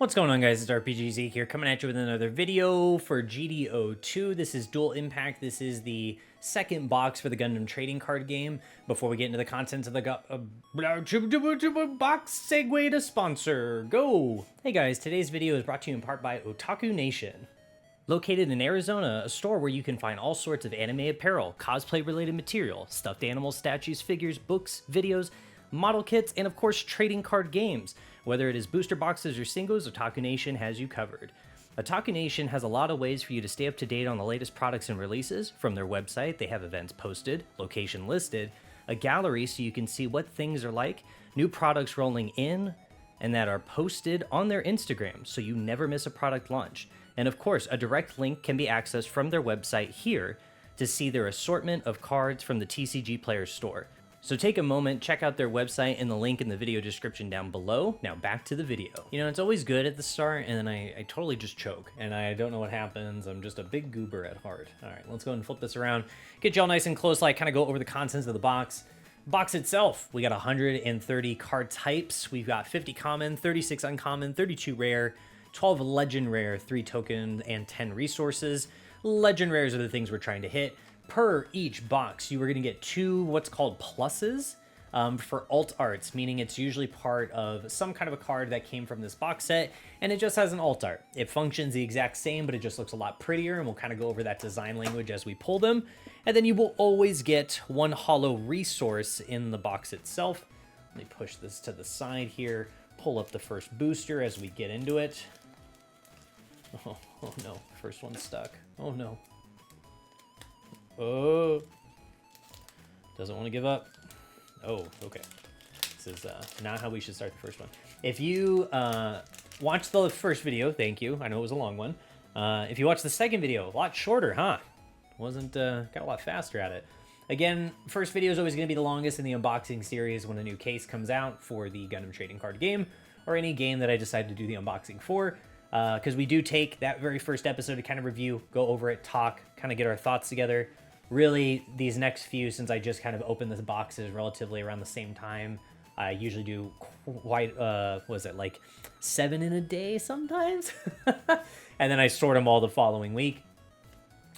What's going on, guys? It's RPG Zeke here, coming at you with another video for GD02. This is Dual Impact. This is the second box for the Gundam Trading Card Game. Before we get into the contents of the box, segue to sponsor. Go! Hey guys, today's video is brought to you in part by Otaku Nation. Located in Arizona, a store where you can find all sorts of anime apparel, cosplay-related material, stuffed animals, statues, figures, books, videos, model kits, and of course trading card games. Whether it is booster boxes or singles, Otaku Nation has you covered. Otaku Nation has a lot of ways for you to stay up to date on the latest products and releases. From their website, they have events posted, location listed, a gallery so you can see what things are like, new products rolling in, and that are posted on their Instagram so you never miss a product launch. And of course, a direct link can be accessed from their website here to see their assortment of cards from the TCG Player Store. So take a moment, check out their website and the link in the video description down below. Now back to the video. You know, it's always good at the start, and then I totally just choke, and I don't know what happens. I'm just a big goober at heart. All right, let's go ahead and flip this around. Get y'all nice and close, like kind of go over the contents of the box. Box itself, we got 130 card types. We've got 50 common, 36 uncommon, 32 rare, 12 legend rare, 3 token, and 10 resources. Legend rares are the things we're trying to hit. Per each box, you are going to get 2 what's called pluses for alt arts, meaning it's usually part of some kind of a card that came from this box set, and it just has an alt art. It functions the exact same, but it just looks a lot prettier, and we'll kind of go over that design language as we pull them. And then you will always get 1 holo resource in the box itself. Let me push this to the side here, pull up the first booster as we get into it. Oh no, first one's stuck. Oh no. Oh, doesn't want to give up. Oh, okay. This is not how we should start the first one. If you watched the first video, thank you. I know it was a long one. If you watched the second video, a lot shorter, huh? Got a lot faster at it. Again, first video is always going to be the longest in the unboxing series when a new case comes out for the Gundam Trading Card Game or any game that I decide to do the unboxing for. Because we do take that very first episode to kind of review, go over it, talk, kind of get our thoughts together. Really, these next few, since I just kind of opened the boxes relatively around the same time, I usually do quite, like 7 in a day sometimes? And then I sort them all the following week.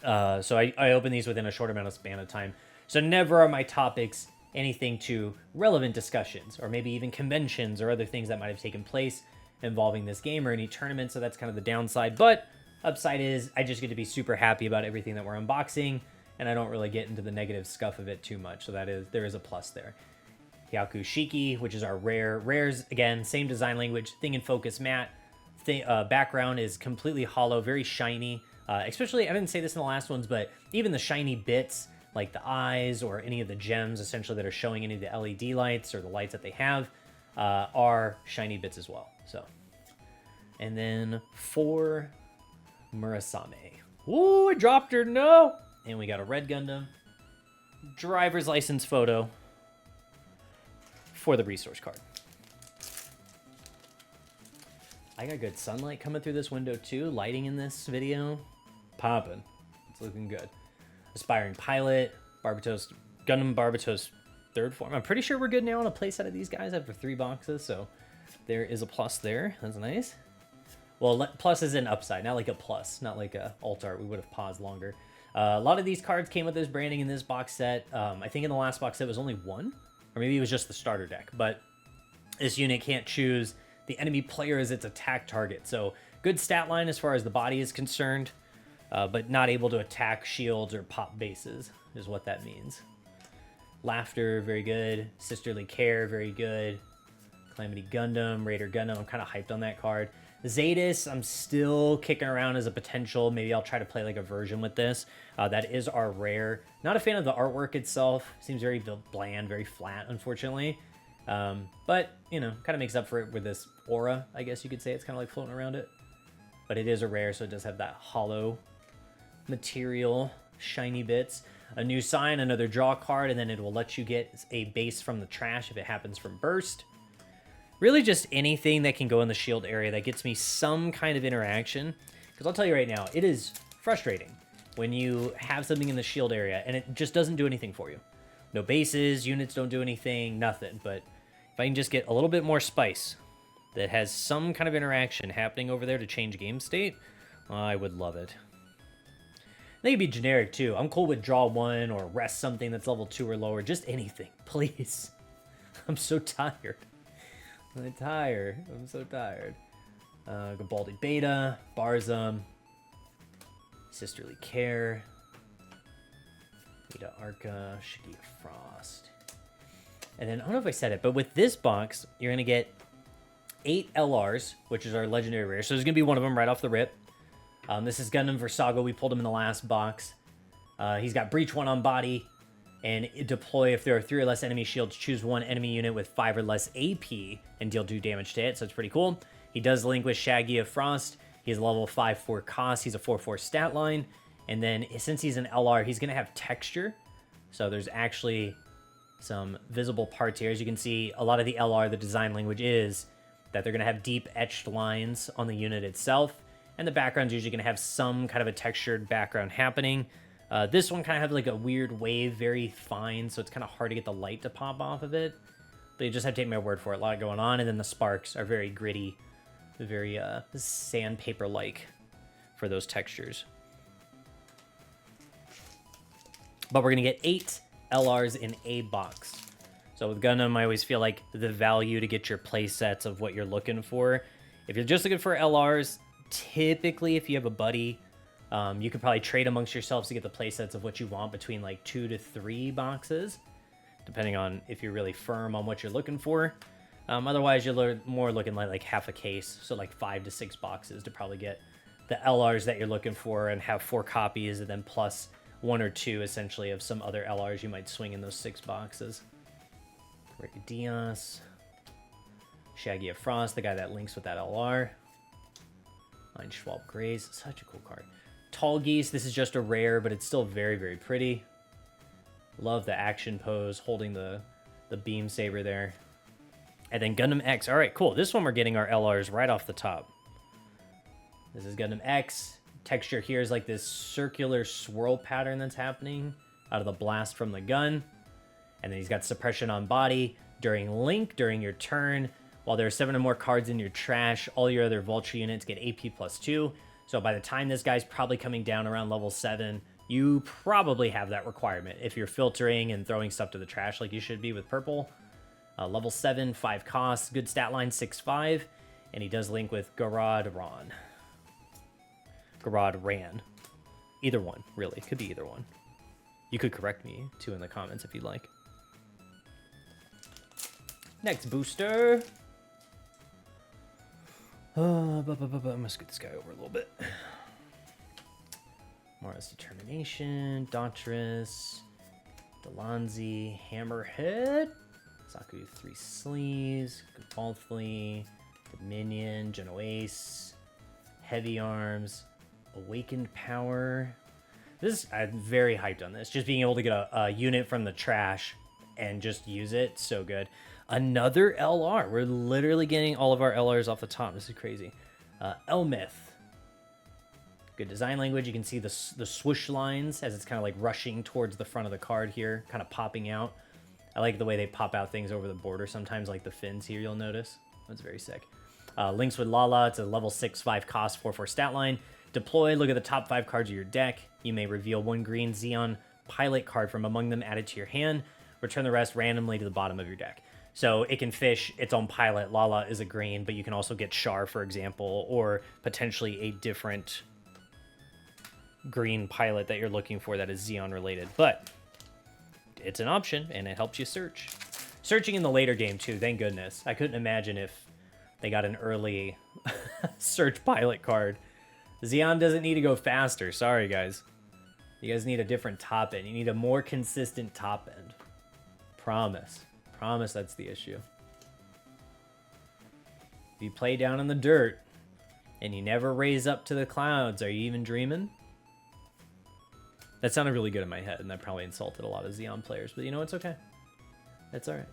So I open these within a short amount of span of time. So never are my topics anything to relevant discussions, or maybe even conventions or other things that might have taken place involving this game or any tournament, so that's kind of the downside. But upside is I just get to be super happy about everything that we're unboxing, and I don't really get into the negative scuff of it too much, so there is a plus there. Hyaku Shiki, which is our rare. Rares, again, same design language, thing in focus matte. Background is completely hollow, very shiny. Especially, I didn't say this in the last ones, but even the shiny bits, like the eyes or any of the gems, essentially, that are showing any of the LED lights or the lights that they have, are shiny bits as well. So, and then for Murasame. Ooh, I dropped her, no! And we got a red Gundam, driver's license photo for the resource card. I got good sunlight coming through this window too, lighting in this video, popping. It's looking good. Aspiring pilot, Barbatos, Gundam Barbatos 3rd form. I'm pretty sure we're good now on a playset of these guys after 3 boxes, so there is a plus there. That's nice. Well, plus is an upside, not like a plus, not like a alt art. We would have paused longer. A lot of these cards came with this branding in this box set. I think in the last box set was only 1, or maybe it was just the starter deck, but this unit can't choose the enemy player as its attack target. So good stat line as far as the body is concerned, but not able to attack shields or pop bases is what that means. Laughter, very good. Sisterly Care, very good. Calamity Gundam, Raider Gundam, I'm kind of hyped on that card. Zetas, I'm still kicking around as a potential. Maybe I'll try to play like a version with this. That is our rare. Not a fan of the artwork itself. Seems very bland, very flat, unfortunately. But, you know, kind of makes up for it with this aura, I guess you could say. It's kind of like floating around it. But it is a rare, so it does have that hollow material, shiny bits. A new sign, another draw card, and then it will let you get a base from the trash if it happens from burst. Really just anything that can go in the shield area that gets me some kind of interaction. Because I'll tell you right now, it is frustrating when you have something in the shield area and it just doesn't do anything for you. No bases, units don't do anything, nothing. But if I can just get a little bit more spice, that has some kind of interaction happening over there to change game state, I would love it. They could be generic too. I'm cool with draw 1 or rest something that's level 2 or lower. Just anything, please. I'm so tired. I'm so tired. Gabaldi Beta, Barzum, Sisterly Care, Vita Arca, Shagia Frost. And then, I don't know if I said it, but with this box, you're going to get 8 LRs, which is our legendary rare. So there's going to be one of them right off the rip. This is Gundam Versago. We pulled him in the last box. He's got Breach 1 on body. And deploy if there are 3 or less enemy shields. Choose 1 enemy unit with 5 or less AP and deal 2 damage to it. So it's pretty cool. He does link with Shagia Frost. He's level 5/4 cost. He's a 4/4 stat line. And then since he's an LR, he's going to have texture. So there's actually some visible parts here. As you can see, a lot of the LR, the design language is that they're going to have deep etched lines on the unit itself. And the background's usually going to have some kind of a textured background happening. This one kind of has like a weird wave, very fine, so it's kind of hard to get the light to pop off of it. But you just have to take my word for it. A lot going on. And then the sparks are very gritty, very sandpaper-like for those textures. But we're going to get 8 LRs in a box. So with Gundam, I always feel like the value to get your play sets of what you're looking for. If you're just looking for LRs, typically if you have a buddy, you could probably trade amongst yourselves to get the play sets of what you want between like 2 to 3 boxes, depending on if you're really firm on what you're looking for. Otherwise, you're more looking like half a case, so like 5 to 6 boxes to probably get the LRs that you're looking for and have 4 copies, and then plus 1 or 2 essentially of some other LRs you might swing in those 6 boxes. Ricky Diaz, Shagia Frost, the guy that links with that LR. Line Schwab Grays, such a cool card. Tall Geese, this is just a rare, but it's still very, very pretty. Love the action pose, holding the beam saber there. And then Gundam X. All right, cool. This one we're getting our LRs right off the top. This is Gundam X. Texture here is like this circular swirl pattern that's happening out of the blast from the gun. And then he's got suppression on body during link, during your turn. While there are 7 or more cards in your trash, all your other Vulture units get AP +2. So by the time this guy's probably coming down around level 7, you probably have that requirement if you're filtering and throwing stuff to the trash like you should be with purple. Level 7, 5 costs, good stat line, 6/5. And he does link with Garad Ran. Either one, really. Could be either one. You could correct me, too, in the comments if you'd like. Next booster. I'm gonna scoot this guy over a little bit. Mara's Determination, Dauntress, Delonzi, Hammerhead, Saku 3 Sleeves, Gabaldly, Dominion, Genoace, Heavy Arms, Awakened Power. I'm very hyped on this. Just being able to get a unit from the trash and just use it, so good. Another LR. We're literally getting all of our LRs off the top. This is crazy. Elmith. Good design language. You can see the swoosh lines as it's kind of like rushing towards the front of the card here, kind of popping out. I like the way they pop out things over the border sometimes, like the fins here, you'll notice. That's very sick. Links with Lala. It's a level 6, 5 cost, 4/4 stat line. Deploy. Look at the top 5 cards of your deck. You may reveal 1 green Xeon pilot card from among them added to your hand. Return the rest randomly to the bottom of your deck. So it can fish its own pilot. Lala is a green, but you can also get Char, for example, or potentially a different green pilot that you're looking for that is Xeon related. But it's an option, and it helps you search. Searching in the later game, too, thank goodness. I couldn't imagine if they got an early search pilot card. Xeon doesn't need to go faster. Sorry, guys. You guys need a different top end. You need a more consistent top end. Promise. Promise that's the issue. If you play down in the dirt and you never raise up to the clouds, are you even dreaming? That sounded really good in my head, and that probably insulted a lot of Xeon players, but you know, it's okay. It's alright.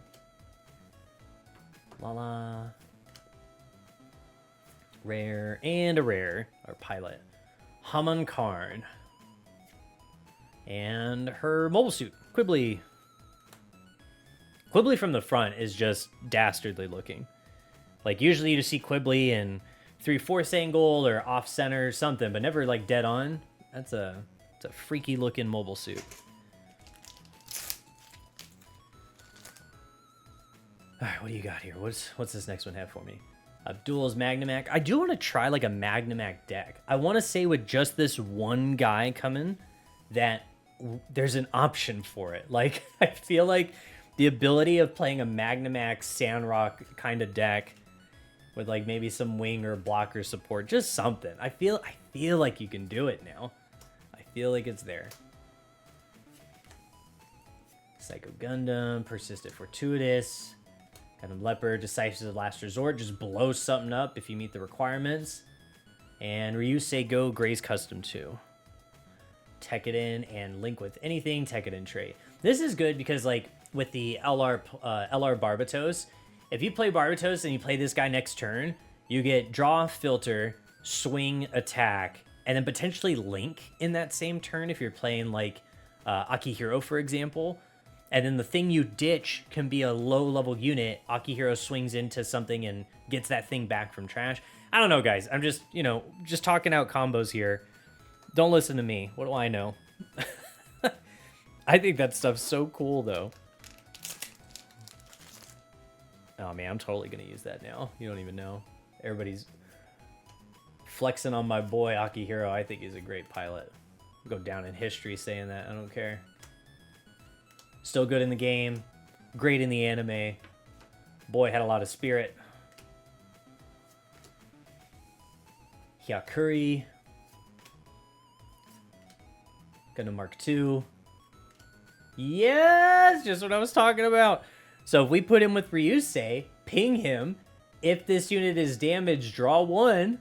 Lala. Rare and a rare. Our pilot. Haman Karn. And her mobile suit. Quibbly. Quibbly from the front is just dastardly looking. Like, usually you just see Quibbly in 3/4 angle or off center or something, but never, like, dead on. It's a freaky looking mobile suit. All right, what do you got here? What's this next one have for me? Abdul's Magnamac. I do want to try like a Magnamac deck. I want to say with just this one guy coming that there's an option for it. Like, I feel like the ability of playing a Magnamac Sandrock kind of deck with like maybe some wing or blocker support, just something. I feel like you can do it now. I feel like it's there. Psycho Gundam, Persistent Fortuitous, Gundam Leopard, Decisive Last Resort, just blow something up if you meet the requirements. And Ryusei Go, Gray's Custom 2. Tekkadan and Link with Anything, Tekkadan trait. This is good because, like, with the LR Barbatos, if you play Barbatos and you play this guy next turn, you get draw, filter, swing, attack, and then potentially Link in that same turn if you're playing, like, Akihiro, for example. And then the thing you ditch can be a low-level unit. Akihiro swings into something and gets that thing back from trash. I don't know, guys. I'm just, you know, just talking out combos here. Don't listen to me. What do I know? I think that stuff's so cool, though. Oh, man, I'm totally going to use that now. You don't even know. Everybody's flexing on my boy, Akihiro. I think he's a great pilot. I'll go down in history saying that. I don't care. Still good in the game. Great in the anime. Boy had a lot of spirit. Hyakuri. Gundam Mark II. Yes! Just what I was talking about. So if we put him with Ryusei, ping him. If this unit is damaged, draw one.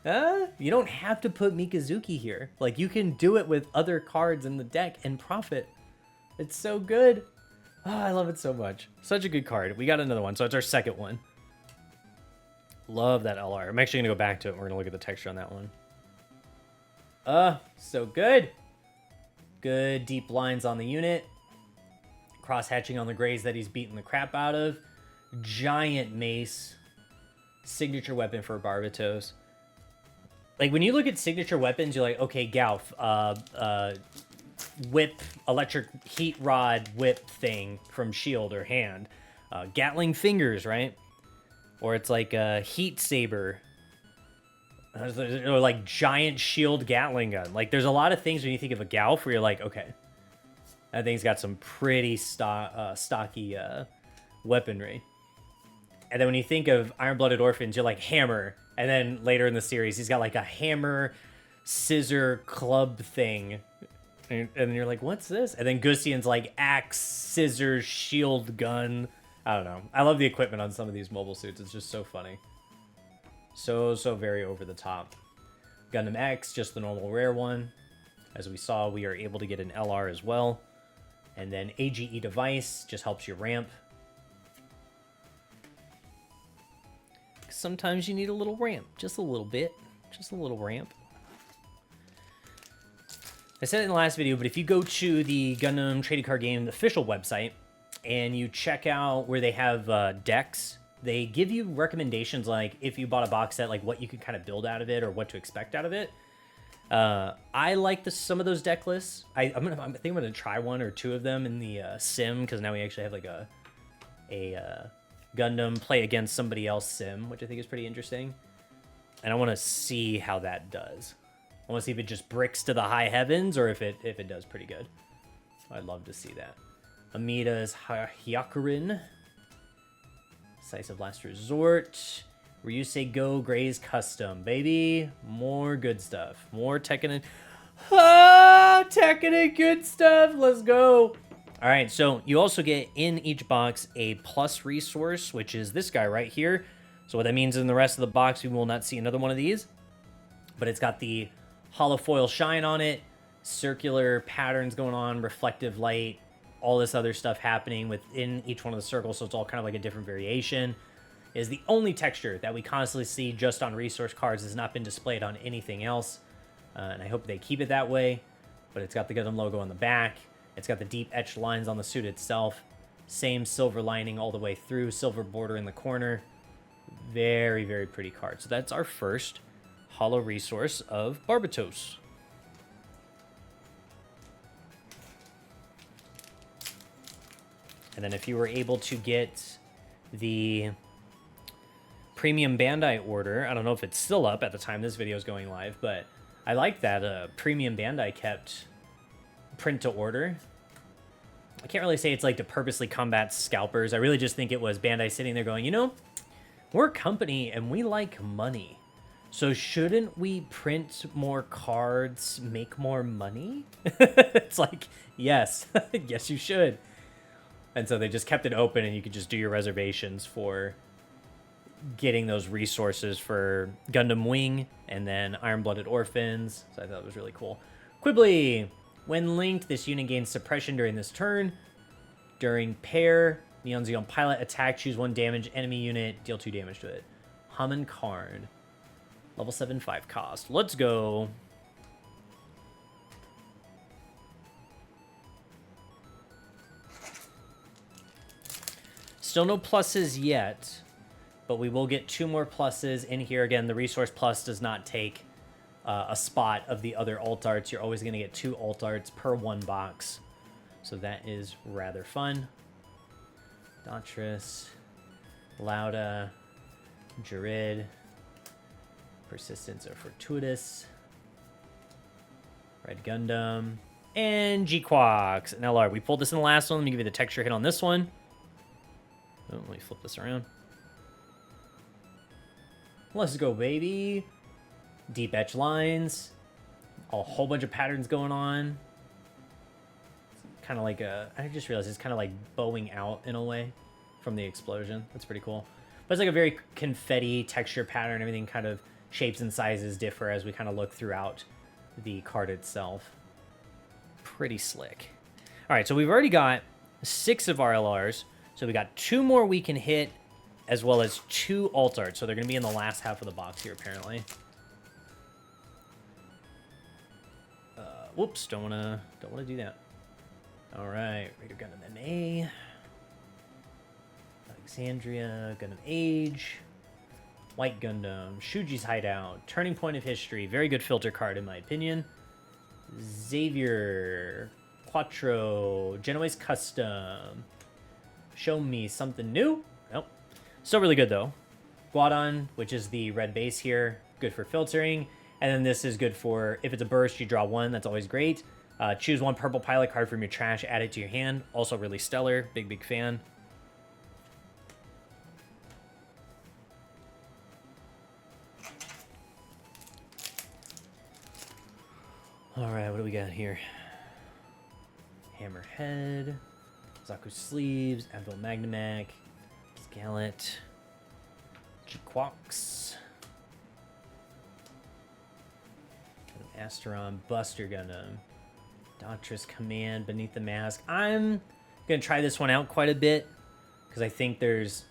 You don't have to put Mikazuki here. Like, you can do it with other cards in the deck and profit. It's so good. Oh, I love it so much. Such a good card. We got another one, so it's our second one. Love that LR. I'm actually going to go back to it. We're going to look at the texture on that one. So good. Good deep lines on the unit. Cross-hatching on the Grays that he's beating the crap out of. Giant mace. Signature weapon for Barbatos. Like, when you look at signature weapons, you're like, okay, Gauf, whip, electric heat rod whip thing from shield or hand. Gatling fingers, right? Or it's like a heat saber. Or like giant shield Gatling gun. Like, there's a lot of things when you think of a Gauf where you're like, okay, that thing's got some pretty stocky weaponry. And then when you think of Iron-Blooded Orphans, you're like, hammer. And then later in the series, he's got like a hammer, scissor, club thing. And you're like, what's this? And then Gustian's like axe, scissors, shield, gun. I don't know. I love the equipment on some of these mobile suits. It's just so funny. So very over the top. Gundam X, just the normal rare one. As we saw, we are able to get an LR as well. And then AGE device just helps you ramp. Sometimes you need a little ramp. Just a little bit. Just a little ramp. I said it in the last video, but if you go to the Gundam Trading Card Game official website and you check out where they have decks, they give you recommendations like if you bought a box set, like what you could kind of build out of it or what to expect out of it. I like some of those deck lists. I think I'm gonna try one or two of them in the sim because now we actually have like a Gundam play against somebody else sim, which I think is pretty interesting. And I want to see how that does. I want to see if it just bricks to the high heavens or if it does pretty good. I'd love to see that. Amida's Hyakurin. Decisive Last Resort. Ryusei Go, Gray's Custom. Baby, more good stuff. More Tekkadan. Oh, Tekkadan good stuff. Let's go. All right, so you also get in each box a plus resource, which is this guy right here. So what that means in the rest of the box, we will not see another one of these. But it's got the holofoil shine on it, circular patterns going on, reflective light, all this other stuff happening within each one of the circles, so it's all kind of like a different variation. It is the only texture that we constantly see just on resource cards. Has not been displayed on anything else, and I hope they keep it that way. But it's got the Gundam logo on the back. It's got the deep etched lines on the suit itself. Same silver lining all the way through, silver border in the corner. Very, very pretty card. So that's our first holo resource of Barbatos. And then if you were able to get the premium Bandai order, I don't know if it's still up at the time this video is going live, but I like that premium Bandai kept print to order. I can't really say it's like to purposely combat scalpers. I really just think it was Bandai sitting there going, you know, we're a company and we like money. So shouldn't we print more cards, make more money? It's like, yes, yes, you should. And so they just kept it open and you could just do your reservations for getting those resources for Gundam Wing and then Iron-Blooded Orphans. So I thought it was really cool. Quibbly. When linked, this unit gains suppression during this turn. During pair, Neon Zeon Pilot attack, choose 1 damage enemy unit, deal 2 damage to it. Haman Karn. Level 7, 5 cost. Let's go. Still no pluses yet, but we will get 2 more pluses in here. Again, the resource plus does not take a spot of the other alt arts. You're always going to get 2 alt arts per 1 box. So that is rather fun. Dauntress, Lauda, Jarid, Persistence or Fortuitous, Red Gundam, and G-Quox and LR. We pulled this in the last one. Let me give you the texture hit on this one. Oh, let me flip this around. Let's go, baby. Deep etch lines. A whole bunch of patterns going on. Kind of like I just realized it's kind of like bowing out in a way from the explosion. That's pretty cool. But it's like a very confetti texture pattern. Everything kind of shapes and sizes differ as we kind of look throughout the card itself. Pretty slick. All right, so we've already got 6 of our LRs. So we got 2 more we can hit, as well as 2 alt arts. So they're going to be in the last half of the box here, apparently. Whoops, don't wanna do that. All right, Raider Gundam MA, Alexandria, Gundam Age, White Gundam, Shuji's Hideout, Turning Point of History. Very good filter card in my opinion. Xavier, Quattro, Genoese Custom. Show me something new. Nope. Still really good though. Guadon, which is the red base here, good for filtering. And then this is good for, if it's a burst, you draw 1. That's always great. Choose 1 purple pilot card from your trash, add it to your hand. Also really stellar. Big, big fan. All right, what do we got here? Hammerhead, Zaku Sleeves, Anvil Magnamac, Scalet, G-Quox, Asteron, Buster Gundam, Dauntress Command, Beneath the Mask. I'm going to try this one out quite a bit because I think there's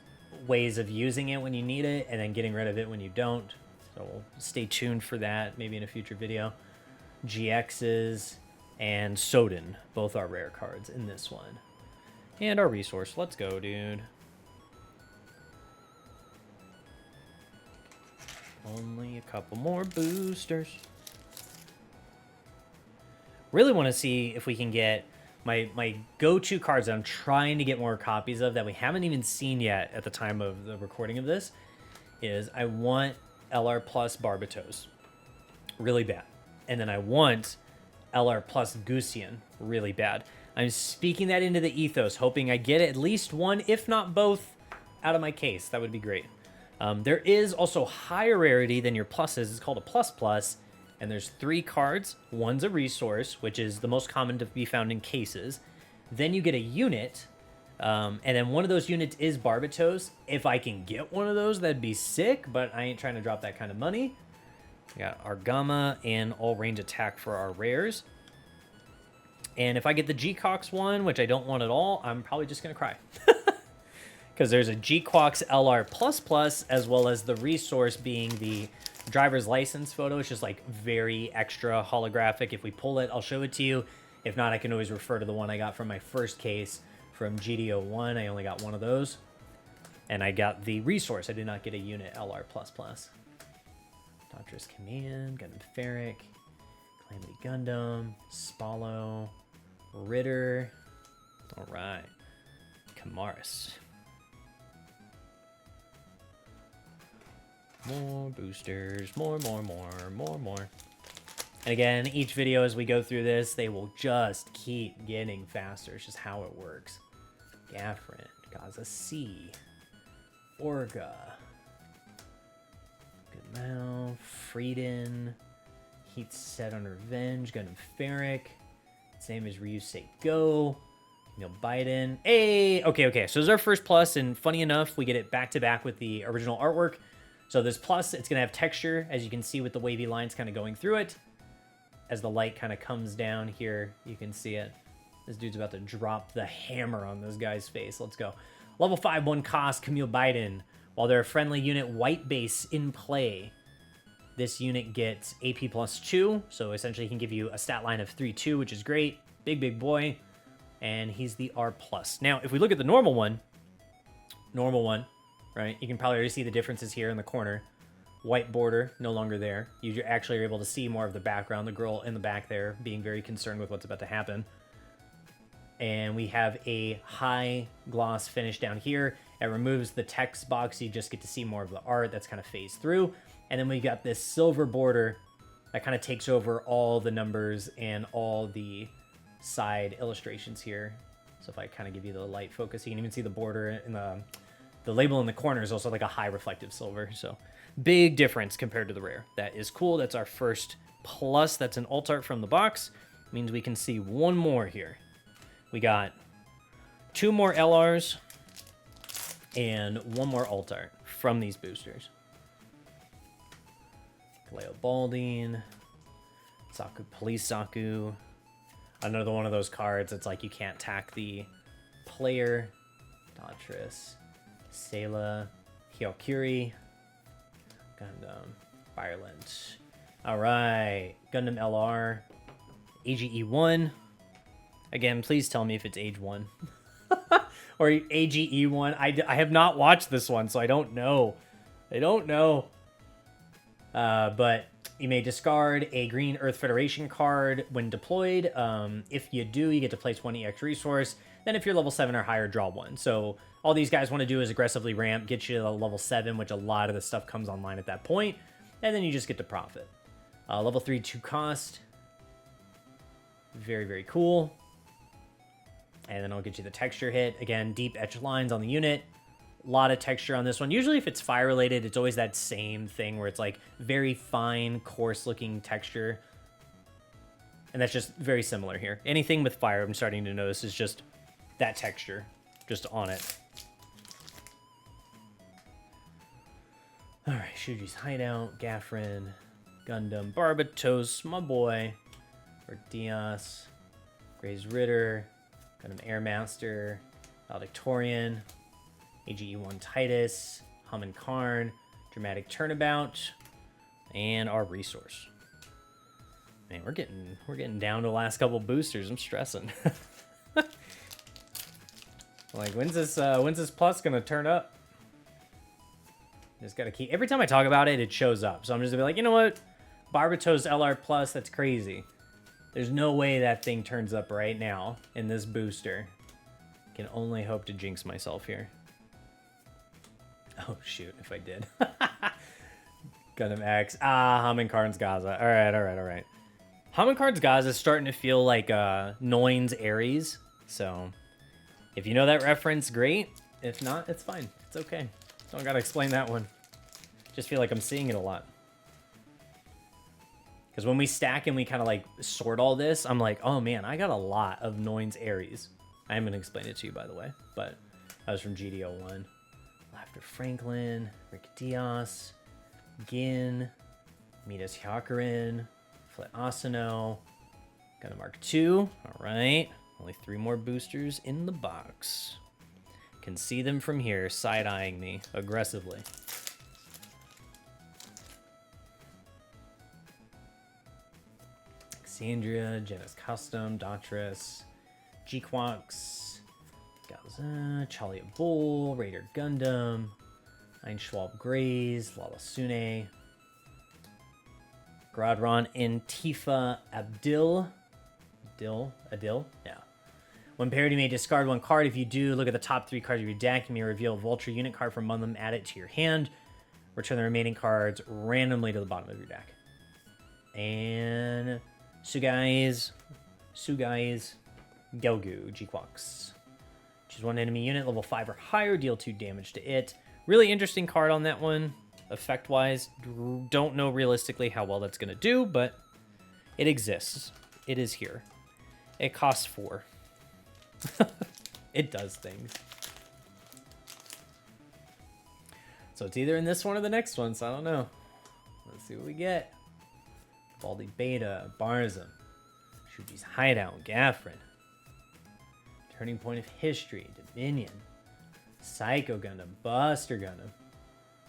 ways of using it when you need it and then getting rid of it when you don't. So we'll stay tuned for that, maybe in a future video. GXs and Soden, both are rare cards in this one. And our resource. Let's go, dude. Only a couple more boosters. Really want to see if we can get my go-to cards that I'm trying to get more copies of that we haven't even seen yet at the time of the recording of this is I want LR plus Barbatos really bad. And then I want LR plus Gusian really bad. I'm speaking that into the ethos, hoping I get at least one, if not both, out of my case. That would be great. There is also higher rarity than your pluses. It's called a plus plus. And there's 3 cards. One's a resource, which is the most common to be found in cases. Then you get a unit, and then one of those units is Barbatos. If I can get one of those, that'd be sick, but I ain't trying to drop that kind of money. We got our Gamma and all range attack for our rares. And if I get the G-Quox one, which I don't want at all, I'm probably just going to cry. Because there's a G-Quox LR++, as well as the resource being the driver's license photo. It's just like very extra holographic. If we pull it, I'll show it to you. If not, I can always refer to the one I got from my first case from GD01. I only got one of those. And I got the resource. I did not get a unit LR++. Doctor's Command, Gundam Ferric, Calamity Gundam, Spallo, Ritter. All right. Kamaris. More boosters. More. And again, each video as we go through this, they will just keep getting faster. It's just how it works. Gaffrin, Gaza C, Orga, Goodmouth, Frieden, Heat Set on Revenge, Gundam Ferric, same as Ryusei Go, Neil Biden. Hey, okay. So this is our first plus, and funny enough, we get it back to back with the original artwork. So this plus, it's gonna have texture, as you can see with the wavy lines kind of going through it. As the light kind of comes down here, you can see it. This dude's about to drop the hammer on this guy's face. Let's go. Level 5, 1 cost, Camille Biden. While they're a friendly unit white base in play, this unit gets AP plus 2. So essentially he can give you a stat line of 3-2, which is great. Big boy. And he's the R+. Now, if we look at the normal one, right? You can probably already see the differences here in the corner. White border, no longer there. You actually are able to see more of the background, the girl in the back there being very concerned with what's about to happen. And we have a high gloss finish down here. It removes the text box, so you just get to see more of the art that's kind of phased through. And then we got this silver border that kind of takes over all the numbers and all the side illustrations here. So if I kind of give you the light focus, you can even see the border and the label in the corner is also like a high reflective silver. So big difference compared to the rare. That is cool. That's our first plus. That's an alt art from the box. Means we can see one more here. We got 2 more LRs and 1 more alt art from these boosters. Kaleo Balding, Saku Police Saku. Another one of those cards. It's like you can't tack the player. Dautris, Sayla, Hyokuri, Gundam, Ireland. All right, Gundam LR, AGE1. Again, please tell me if it's age 1 or AGE1. I have not watched this one, so I don't know. But you may discard a green Earth Federation card when deployed. If you do, you get to place 1 EX resource. Then if you're level 7 or higher, draw 1. So all these guys want to do is aggressively ramp, get you to level 7, which a lot of the stuff comes online at that point. And then you just get to profit. Level 3, 2 cost. Very cool. And then I'll get you the texture hit. Again, deep etch lines on the unit. A lot of texture on this one. Usually if it's fire related, it's always that same thing where it's like very fine, coarse looking texture. And that's just very similar here. Anything with fire, I'm starting to notice, is just that texture just on it. All right, Shuji's Hideout, Gaffrin, Gundam, Barbatos, my boy, Diaz, Gray's Ritter, Gundam Airmaster, Valedictorian, AGE1 Titus, Haman Karn, Dramatic Turnabout, and our resource. Man, we're getting down to the last couple boosters. I'm stressing. Like, when's this plus gonna turn up? Just gotta keep. Every time I talk about it, it shows up. So I'm just gonna be like, you know what? Barbatos LR plus. That's crazy. There's no way that thing turns up right now in this booster. Can only hope to jinx myself here. Oh shoot! If I did. Gundam X. Haman Karn's Gaza. All right. Haman Karn's Gaza is starting to feel like Noin's Ares. So if you know that reference, great. If not, it's fine. It's okay. Don't gotta explain that one. Just feel like I'm seeing it a lot. Because when we stack and we kind of like sort all this, I'm like, oh man, I got a lot of Noin's Ares. I am gonna explain it to you, by the way, but that was from GD01. Laughter Franklin, Rick Diaz, Gin, Midas Hyakurin, Flit Asano, got a Mark II. All right, only 3 more boosters in the box. Can see them from here, side-eyeing me aggressively. Alexandria, Jenna's Custom, Dautris, G-Quox, Chalia Bull, Raider Gundam, Einschwab Grays, Lalasune, Gradron Antifa Adil. Adil? Yeah. When paired, you may discard one card. If you do, look at the top 3 cards of your deck. You may reveal a Vulture unit card from among them, add it to your hand. Return the remaining cards randomly to the bottom of your deck. And Sugai's Gelgu G-Quox. Choose one enemy unit, level 5 or higher, deal 2 damage to it. Really interesting card on that one, effect-wise. Don't know realistically how well that's going to do, but it exists. It is here. It costs 4. It does things. So it's either in this one or the next one, so I don't know. Let's see what we get. Baldi Beta, Barzum, Shuji's Hideout, Gaffrin, Turning Point of History, Dominion, Psycho Gundam, Buster Gundam,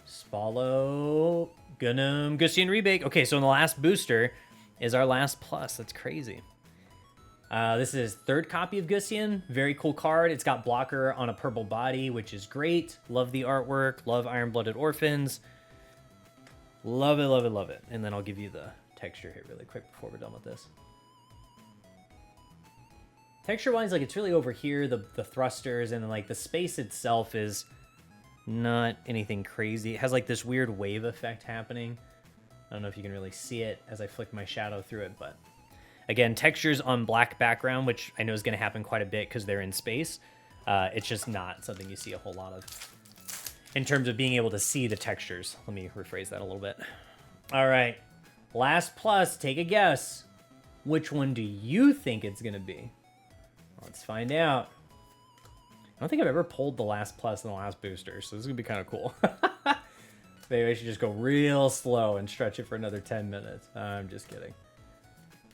Spallo, Gundam, Gustian Rebake. Okay, so in the last booster is our last plus. That's crazy. This is 3rd copy of Gustian. Very cool card. It's got blocker on a purple body, which is great. Love the artwork. Love Iron-Blooded Orphans. Love it, love it, love it. And then I'll give you the texture here really quick before we're done with this. Texture-wise, like, it's really over here, the thrusters, and like the space itself is not anything crazy. It has like this weird wave effect happening. I don't know if you can really see it as I flick my shadow through it, but again, textures on black background, which I know is going to happen quite a bit because they're in space. It's just not something you see a whole lot of in terms of being able to see the textures. Let me rephrase that a little bit. All right. Last plus, take a guess. Which one do you think it's going to be? Let's find out. I don't think I've ever pulled the last plus in the last booster, so this is going to be kind of cool. Maybe I should just go real slow and stretch it for another 10 minutes. I'm just kidding.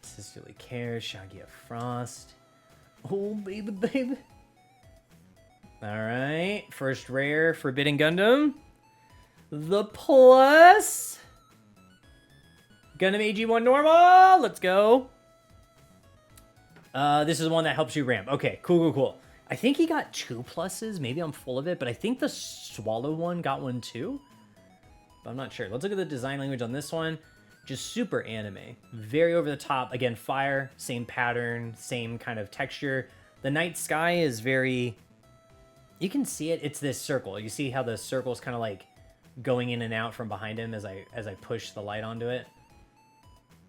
Sisterly Care, Shagia Frost. Oh, baby, baby. All right. First rare, Forbidden Gundam. The plus. Gundam AG1 normal. Let's go. This is one that helps you ramp. Okay, cool. I think he got 2 pluses. Maybe I'm full of it, but I think the Swallow one got one too. But I'm not sure. Let's look at the design language on this one. Just super anime. Very over the top. Again, fire, same pattern, same kind of texture. The night sky is very... You can see it. It's this circle. You see how the circle's kind of like going in and out from behind him as I push the light onto it.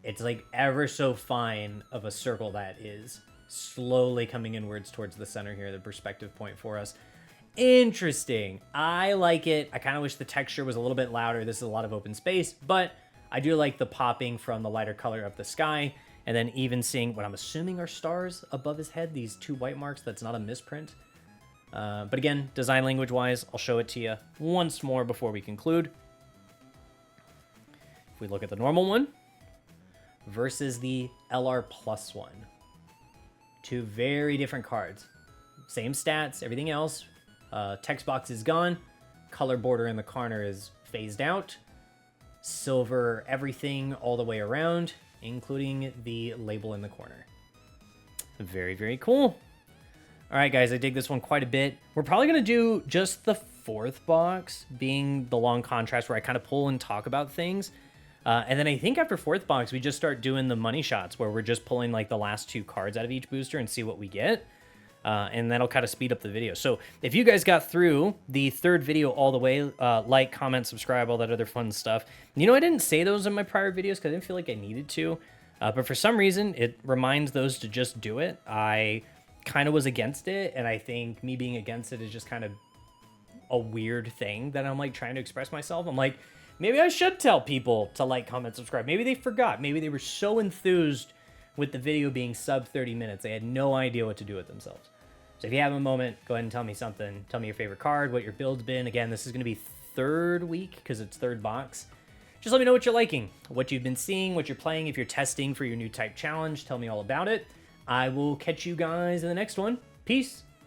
It's like ever so fine of a circle that is slowly coming inwards towards the center here, the perspective point for us. Interesting. I like it. I kind of wish the texture was a little bit louder. This is a lot of open space, but I do like the popping from the lighter color of the sky, and then even seeing what I'm assuming are stars above his head, these 2 white marks. That's not a misprint. But again, design language-wise, I'll show it to you once more before we conclude. If we look at the normal one versus the LR plus one. 2 very different cards. Same stats, everything else. Text box is gone. Color border in the corner is phased out. Silver everything all the way around, including the label in the corner. Very, very cool. All right, guys, I dig this one quite a bit. We're probably going to do just the 4th box, being the long contrast where I kind of pull and talk about things. And then I think after 4th box, we just start doing the money shots where we're just pulling like the last 2 cards out of each booster and see what we get. And that'll kind of speed up the video. So if you guys got through the 3rd video all the way, like, comment, subscribe, all that other fun stuff. You know, I didn't say those in my prior videos because I didn't feel like I needed to. But for some reason, it reminds those to just do it. I kind of was against it, and I think me being against it is just kind of a weird thing that I'm like trying to express myself. I'm like, maybe I should tell people to like, comment, subscribe. Maybe they forgot. Maybe they were so enthused with the video being sub 30 minutes. They had no idea what to do with themselves. So if you have a moment, go ahead and tell me something. Tell me your favorite card, what your build's been. Again, this is going to be 3rd week because it's 3rd box. Just let me know what you're liking, what you've been seeing, what you're playing. If you're testing for your new type challenge, tell me all about it. I will catch you guys in the next one. Peace.